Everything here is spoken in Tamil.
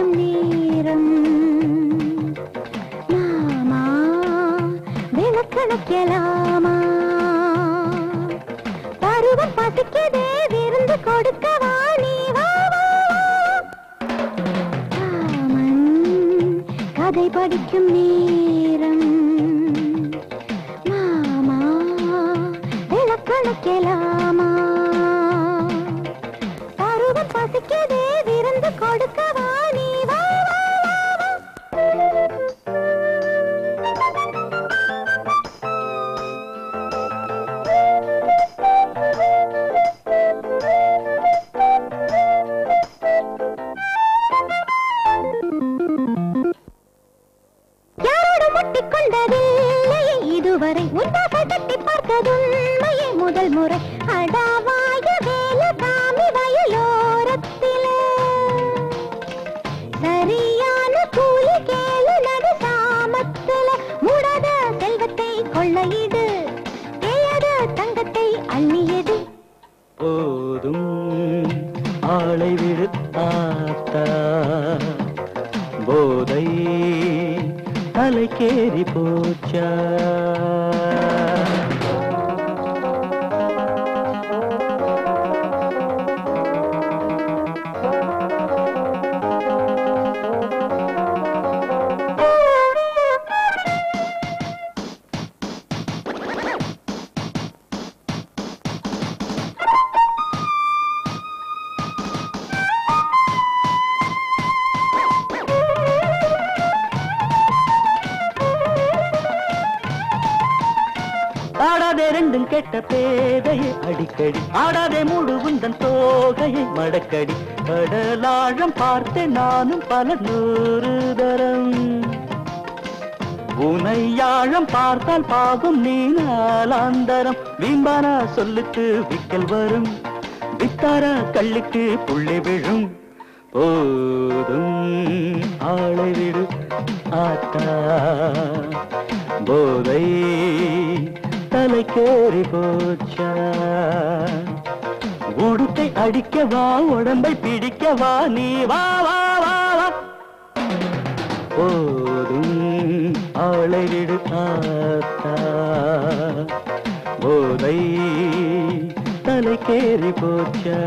படிக்கும் நேரம் மாமா விளக்கணக்கலாமா பருவம் பசிக்கதே விருந்து கொடுக்கவா நீ ராமன் கதை படிக்கும் நேரம் மாமா விளக்கணக்கலாமா பருவம் பசிக்கதே விருந்து கொடுக்கவா நீ இதுவரை உண்டாக தட்டி பார்த்ததுண்மையே முதல் முறை அடாவாய வேல காமி வயலோரத்திலே சரியான கூலி கேளு நடு சாமத்தில முடாத செல்வத்தை கொள்ளையிடு தேயாத தங்கத்தை அள்ளியது போதும் ஆளை விடுத்தாத்தா போதை தலைக்கேறி போச்சா ஆடாதே ரெண்டும் கெட்ட பேதையை அடிக்கடி ஆடாதே மூடு உந்தன் தோகையை மடக்கடி கடலாழம் பார்த்தேன் நானும் பல 100 தரம் உனையாழம் பார்த்தால் பாவம் நீ நாளாந்தரம் வீம்பானா சொல்லுக்கு விக்கல் வரும் வித்தாரா கல்லுக்கு புள்ளி விழும் போதும் ஆளை விடு ஆத்தா போதை தலைக்கேறி போச்சா உடுக்கை அடிக்கவா உடம்பை பிடிக்கவா நீ வா வா வா வா போதும் ஆளை விடு ஆத்தா போதை தலைக்கேறி போச்சா